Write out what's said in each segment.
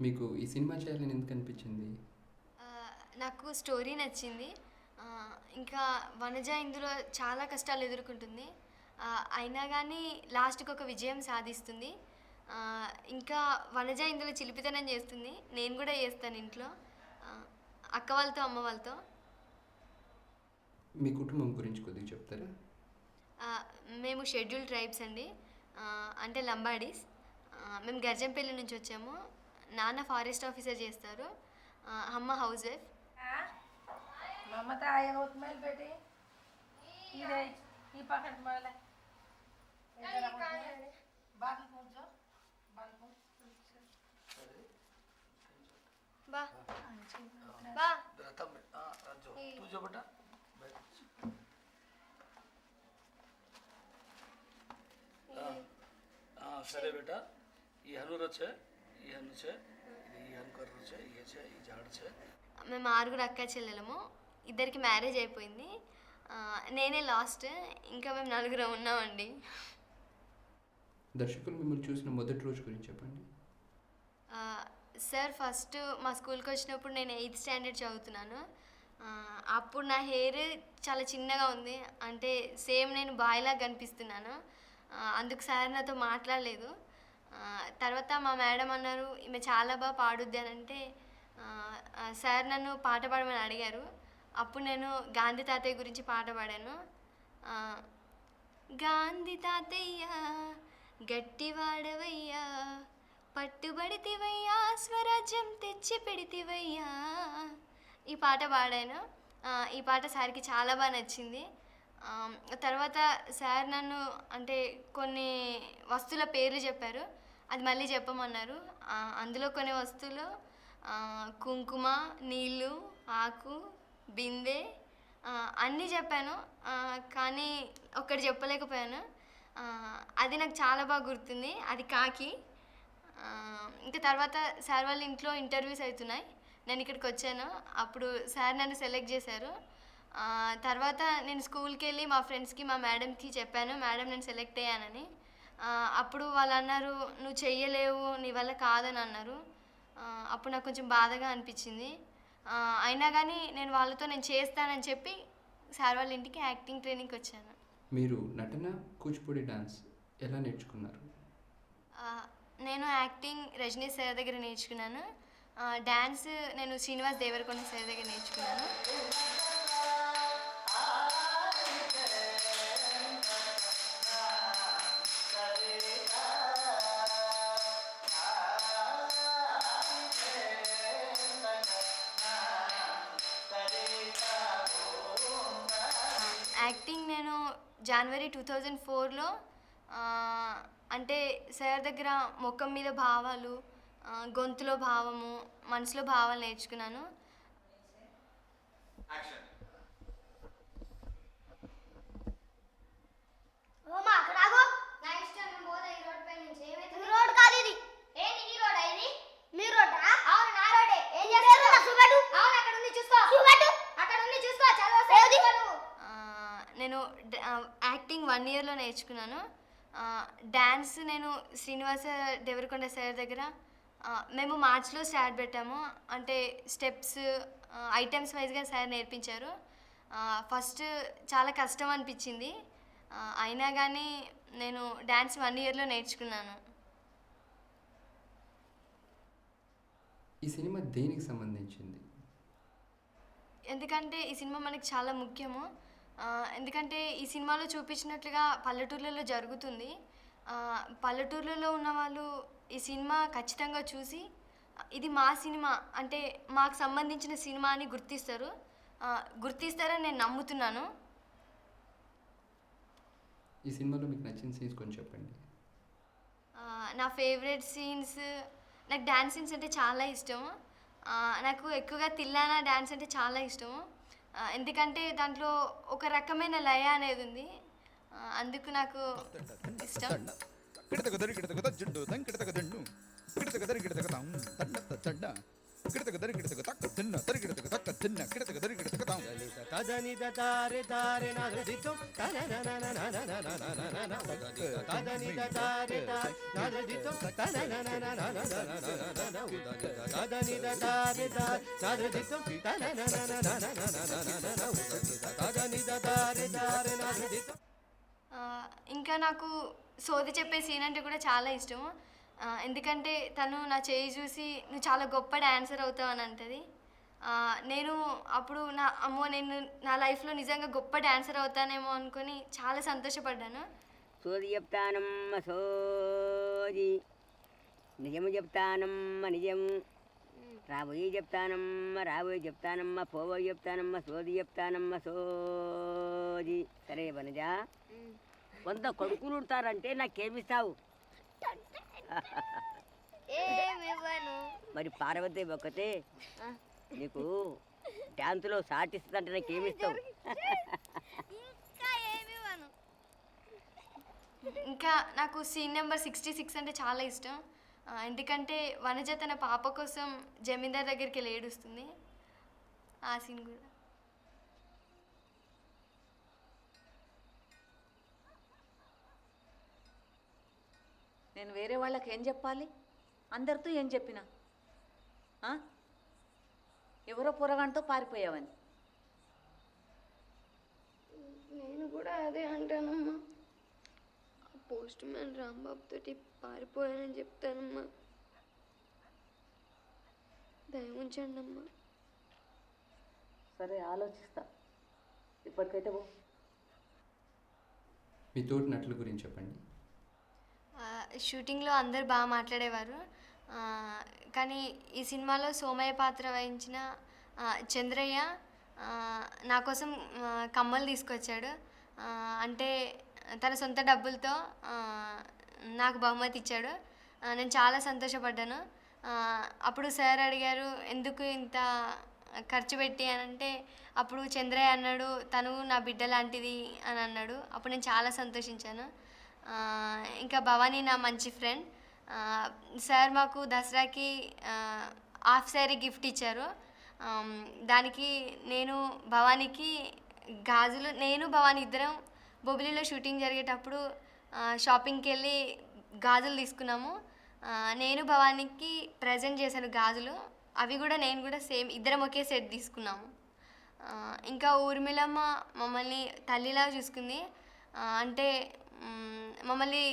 మీకు ఈ సినిమా చేయాలని ఎందుకు అనిపించింది? నాకు స్టోరీ నచ్చింది. ఇంకా వనజ ఇందులో చాలా కష్టాలు ఎదుర్కొంటుంది. అయినా కానీ లాస్ట్‌కి ఒక విజయం సాధిస్తుంది. ఇంకా వనజ ఇందులో చిలిపితనం చేస్తుంది. నేను కూడా చేస్తాను ఇంట్లో. అక్క వాళ్ళతో, అమ్మ వాళ్ళతో. మీ కుటుంబం గురించి కొద్దిగా చెప్తారా? మేము షెడ్యూల్ ట్రైబ్స్ అండి. అంటే లంబాడీస్. మేము గర్జంపల్లి నుంచి వచ్చాము. నాన్న ఫారెస్ట్ ఆఫీసర్ చేస్తారు. అమ్మ హౌస్ వైఫ్. ममता आया होत मेल बेटी इधर ई पकड़ माला बाकी पूछो बाकी बा बा रतम रजो तू जो बेटा సరే బేటా ఈ హనుర છે ఈ హను છે ఇది హను కర్ర છે ఈ છે ఈ జాడ છે. మేము 6 అక్క చెల్లెలము. ఇద్దరికి మ్యారేజ్ అయిపోయింది. నేనే లాస్ట్. ఇంకా మేము 4 ఉన్నామండి. దర్శకులు మిమ్మల్ని చూసిన మొదటి రోజు గురించి చెప్పండి. సార్ ఫస్ట్ మా స్కూల్కి వచ్చినప్పుడు నేను 8th స్టాండర్డ్ చదువుతున్నాను. అప్పుడు నా హెయిర్ చాలా చిన్నగా ఉంది. అంటే సేమ్ నేను బాయ్లా కనిపిస్తున్నాను. అందుకు సార్ నాతో మాట్లాడలేదు. తర్వాత మా మేడం అన్నారు ఈమె చాలా బాగా పాడుద్ది అని అంటే సార్ నన్ను పాట పాడమని అడిగారు. అప్పుడు నేను గాంధీ తాతయ్య గురించి పాట పాడాను. గాంధీ తాతయ్య గట్టివాడవయ్యా, పట్టుబడితివయ్యా, స్వరాజ్యం తెచ్చి పెడితివయ్యా, ఈ పాట పాడాను. ఈ పాట సార్కి చాలా బాగా నచ్చింది. తర్వాత సార్ నన్ను అంటే కొన్ని వస్తువుల పేర్లు చెప్పారు. అది మళ్ళీ చెప్పమన్నారు. అందులో కొన్ని వస్తువులు కుంకుమ, నీళ్ళు, ఆకు, బిందె అన్నీ చెప్పాను. కానీ ఒక్కటి చెప్పలేకపోయాను. అది నాకు చాలా బాగా గుర్తుంది. అది కాకి. ఇంకా తర్వాత సార్ వాళ్ళ ఇంట్లో ఇంటర్వ్యూస్ అవుతున్నాయి. నేను ఇక్కడికి వచ్చాను. అప్పుడు సార్ నన్ను సెలెక్ట్ చేశారు. తర్వాత నేను స్కూల్కి వెళ్ళి మా ఫ్రెండ్స్కి మా మేడంకి చెప్పాను మేడం నేను సెలెక్ట్ అయ్యానని. అప్పుడు వాళ్ళు అన్నారు నువ్వు చెయ్యలేవు, నీ వల్ల కాదని అన్నారు. అప్పుడు నాకు కొంచెం బాధగా అనిపించింది. అయినా కానీ నేను వాళ్ళతో నేను చేస్తానని చెప్పి సార్ వాళ్ళ ఇంటికి యాక్టింగ్ ట్రైనింగ్కి వచ్చాను. మీరు నటన, కూచిపూడి డాన్స్ ఎలా నేర్చుకున్నారు? నేను యాక్టింగ్ రజనీ సార్ దగ్గర నేర్చుకున్నాను. డ్యాన్స్ నేను శ్రీనివాస్ దేవరకొండ సార్ దగ్గర నేర్చుకున్నాను. యాక్టింగ్ నేను జనవరి 2004లో అంటే సార్ దగ్గర ముఖం మీద భావాలు, గొంతులో భావము, మనసులో భావాలు నేర్చుకున్నాను. నేను యాక్టింగ్ 1 ఇయర్లో నేర్చుకున్నాను. డ్యాన్స్ నేను శ్రీనివాస దేవరకొండ సార్ దగ్గర మేము మార్చ్లో స్టార్ట్ పెట్టాము. అంటే స్టెప్స్ ఐటమ్స్ వైజ్గా సార్ నేర్పించారు. ఫస్ట్ చాలా కష్టం అనిపించింది. అయినా కానీ నేను డ్యాన్స్ 1 ఇయర్లో నేర్చుకున్నాను. ఈ సినిమా దేనికి సంబంధించింది? ఎందుకంటే ఈ సినిమా మనకి చాలా ముఖ్యము. ఎందుకంటే ఈ సినిమాలో చూపించినట్లుగా పల్లెటూర్లలో జరుగుతుంది. పల్లెటూర్లలో ఉన్న వాళ్ళు ఈ సినిమా ఖచ్చితంగా చూసి ఇది మా సినిమా అంటే మాకు సంబంధించిన సినిమా అని గుర్తిస్తారని నేను నమ్ముతున్నాను. ఈ సినిమాలో మీకు నచ్చిన సీన్స్ కొంచెం చెప్పండి. నా ఫేవరెట్ సీన్స్ నాకు డ్యాన్స్ సీన్స్ అంటే చాలా ఇష్టం. నాకు ఎక్కువగా తిల్లానా డ్యాన్స్ అంటే చాలా ఇష్టం. ఎందుకంటే దాంట్లో ఒక రకమైన లయ అనేది ఉంది. అందుకు నాకు ఇష్టం. కిడతక దరి కిడతక తక్క తిన్న తరి కిడతక తక్క తిన్న కిడతక దరి కిడతక తాం తదని తారే తారే నాదితో తదని తారే తారే నాదితో తదని తారే తారే నాదితో తదని తారే తారే నాదితో. ఇంకా నాకు సోది చెప్పే సీన్ అంటే కూడా చాలా ఇష్టం. ఎందుకంటే తను నా చేయి చూసి నువ్వు చాలా గొప్ప డాన్సర్ అవుతావు అని అంటది. నేను అప్పుడు నేను నా లైఫ్లో నిజంగా గొప్ప డాన్సర్ అవుతానేమో అనుకొని చాలా సంతోషపడ్డాను. సోది చెప్తానమ్మ సోది, నిజము చెప్తానమ్మ నిజము, రాబోయి చెప్తానమ్మ రాబోయి చెప్తానమ్మ, పోబోయి చెప్తానమ్మ, సోది చెప్తానమ్మ సోది. సరే వనజా, 100 కొడుకులు ఉంటారంటే నాకేమిస్తావు? మరి పార్వతి ఒక్కతే నీకు డ్యాన్స్లో సాటిస్తుందంటే నాకేమిస్తావు? ఇంకా నాకు సీన్ నెంబర్ 66 అంటే చాలా ఇష్టం. ఎందుకంటే వనజ తన పాప కోసం జమీందార్ దగ్గరికి వెళ్ళి ఏడుస్తుంది. ఆ సీన్ కూడా. నేను వేరే వాళ్ళకి ఏం చెప్పాలి? అందరితో ఏం చెప్పినా ఎవరో పొరగంటతో పారిపోయావని. నేను కూడా అదే అంటానమ్మా. పోస్ట్ మ్యాన్ రాంబాబు తోటి పారిపోయానని చెప్తానమ్మా. దయ ఉంచండి అమ్మా. సరే ఆలోచిస్తా, ఇప్పటికైతే పో. మీ తోటి నటుల గురించి చెప్పండి. షూటింగ్లో అందరు బాగా మాట్లాడేవారు. కానీ ఈ సినిమాలో సోమయ్య పాత్ర వహించిన చంద్రయ్య నా కోసం కమ్మలు తీసుకొచ్చాడు. అంటే తన సొంత డబ్బులతో నాకు బహుమతి ఇచ్చాడు. నేను చాలా సంతోషపడ్డాను. అప్పుడు సార్ అడిగారు ఎందుకు ఇంత ఖర్చు పెట్టి అని అంటే అప్పుడు చంద్రయ్య అన్నాడు తను నా బిడ్డ లాంటిది అని అన్నాడు. అప్పుడు నేను చాలా సంతోషించాను. ఇంకా భవానీ నా మంచి ఫ్రెండ్. సార్ మాకు దసరాకి హాఫ్ శారీ గిఫ్ట్ ఇచ్చారు. దానికి నేను భవానీకి గాజులు, నేను భవానీ ఇద్దరం బొబ్బిలిలో షూటింగ్ జరిగేటప్పుడు షాపింగ్కి వెళ్ళి గాజులు తీసుకున్నాము. నేను భవానీకి ప్రజెంట్ చేశాను గాజులు. అవి కూడా నేను కూడా సేమ్ ఇద్దరం ఒకే సెట్ తీసుకున్నాము. ఇంకా ఊర్మిళమ్మ మమ్మల్ని తల్లిలా చూసుకుంది. అంటే మమ్మల్ని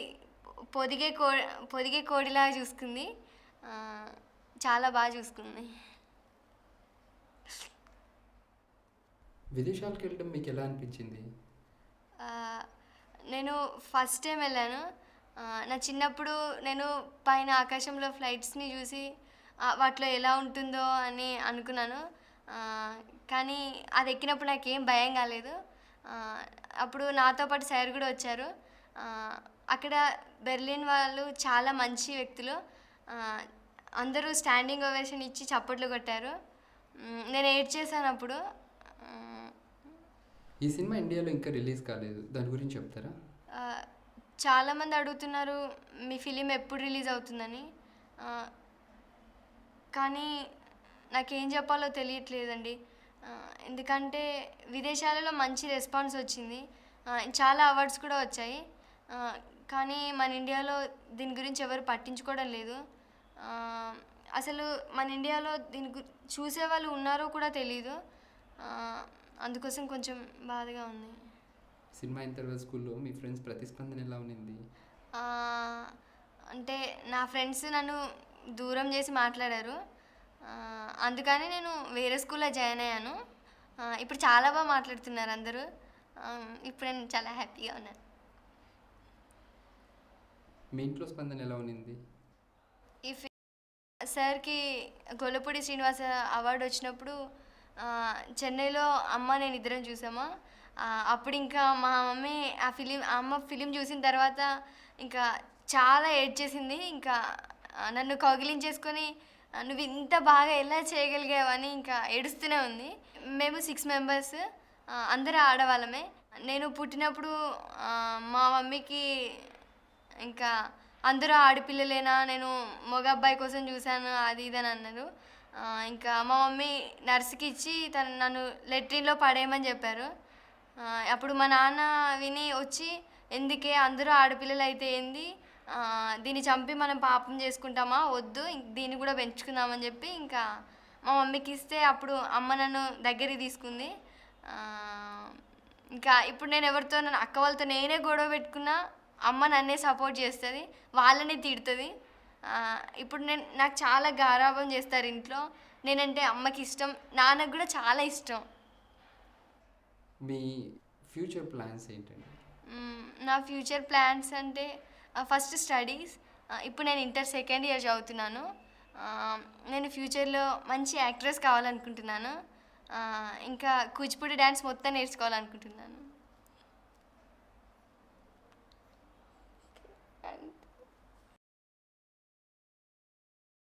పొదిగే కోడిలా చూసుకుంది. చాలా బాగా చూసుకుంది. విదేశాలకు వెళ్ళడం మీకు ఎలా అనిపించింది? నేను ఫస్ట్ టైం వెళ్ళాను. నా చిన్నప్పుడు నేను పైన ఆకాశంలో ఫ్లైట్స్ని చూసి వాటిలో ఎలా ఉంటుందో అని అనుకున్నాను. కానీ అది ఎక్కినప్పుడు నాకేం భయం కాలేదు. అప్పుడు నాతో పాటు సార్ కూడా వచ్చారు. అక్కడ బెర్లిన్ వాళ్ళు చాలా మంచి వ్యక్తులు. అందరూ స్టాండింగ్ ఓవేషన్ ఇచ్చి చప్పట్లు కొట్టారు. నేను ఏడ్చేసాను అప్పుడు. ఈ సినిమా ఇండియాలో ఇంకా రిలీజ్ కాలేదు, దాని గురించి చెప్తారా? చాలామంది అడుగుతున్నారు మీ ఫిలిం ఎప్పుడు రిలీజ్ అవుతుందని. కానీ నాకేం చెప్పాలో తెలియట్లేదండి. ఎందుకంటే విదేశాలలో మంచి రెస్పాన్స్ వచ్చింది, చాలా అవార్డ్స్ కూడా వచ్చాయి. కానీ మన ఇండియాలో దీని గురించి ఎవరు పట్టించుకోవడం లేదు. అసలు మన ఇండియాలో దీని చూసే వాళ్ళు ఉన్నారో కూడా తెలీదు. అందుకోసం కొంచెం బాధగా ఉంది. సినిమా అయిన తర్వాత స్కూల్లో మీ ఫ్రెండ్స్ ప్రతిస్పందన ఎలా ఉన్నింది? అంటే నా ఫ్రెండ్స్ నన్ను దూరం చేసి మాట్లాడారు. అందుకని నేను వేరే స్కూల్లో జాయిన్ అయ్యాను. ఇప్పుడు చాలా బాగా మాట్లాడుతున్నారు అందరూ. ఇప్పుడు నేను చాలా హ్యాపీగా ఉన్నాను. మీ ఇంట్లో స్పందన ఎలా ఉన్నింది? ఈ సార్కి గొల్లపూడి శ్రీనివాస అవార్డు వచ్చినప్పుడు చెన్నైలో అమ్మ నేను ఇద్దరం చూసామా. అప్పుడు ఇంకా మా మమ్మీ అమ్మ ఫిలిం చూసిన తర్వాత ఇంకా చాలా ఏడ్చేసింది. ఇంకా నన్ను కౌగిలించేసుకొని నువ్వు ఇంత బాగా ఎలా చేయగలిగావని ఇంకా ఏడుస్తూనే ఉంది. మేము 6 మెంబర్స్, అందరూ ఆడవాళ్ళమే. నేను పుట్టినప్పుడు మా మమ్మీకి ఇంకా అందరూ ఆడపిల్లలేనా, నేను మగ అబ్బాయి కోసం చూశాను అది ఇది అని అన్నారు. ఇంకా మా మమ్మీ నర్సుకి ఇచ్చి తను నన్ను లెట్రిన్లో పడేయమని చెప్పారు. అప్పుడు మా నాన్న విని వచ్చి, ఎందుకే అందరూ ఆడపిల్లలు అయితే ఏంది, దీన్ని చంపి మనం పాపం చేసుకుంటామా, వద్దు దీన్ని కూడా పెంచుకుందామని చెప్పి ఇంకా మా మమ్మీకి ఇస్తే అప్పుడు అమ్మ నన్ను దగ్గరికి తీసుకుంది. ఇంకా ఇప్పుడు నేను ఎవరితో నన్ను అక్క వాళ్ళతో నేనే గొడవ పెట్టుకున్నా అమ్మ నన్నే సపోర్ట్ చేస్తుంది, వాళ్ళని తిడుతుంది. ఇప్పుడు నాకు చాలా గారాబం చేస్తారు ఇంట్లో. నేనంటే అమ్మకి ఇష్టం, నాన్నకు కూడా చాలా ఇష్టం. మీ ఫ్యూచర్ ప్లాన్స్ ఏంటండి? నా ఫ్యూచర్ ప్లాన్స్ అంటే ఫస్ట్ స్టడీస్. ఇప్పుడు నేను ఇంటర్ సెకండ్ ఇయర్ చదువుతున్నాను. నేను ఫ్యూచర్లో మంచి యాక్ట్రెస్ కావాలనుకుంటున్నాను. ఇంకా కూచిపూడి డ్యాన్స్ మొత్తం నేర్చుకోవాలనుకుంటున్నాను.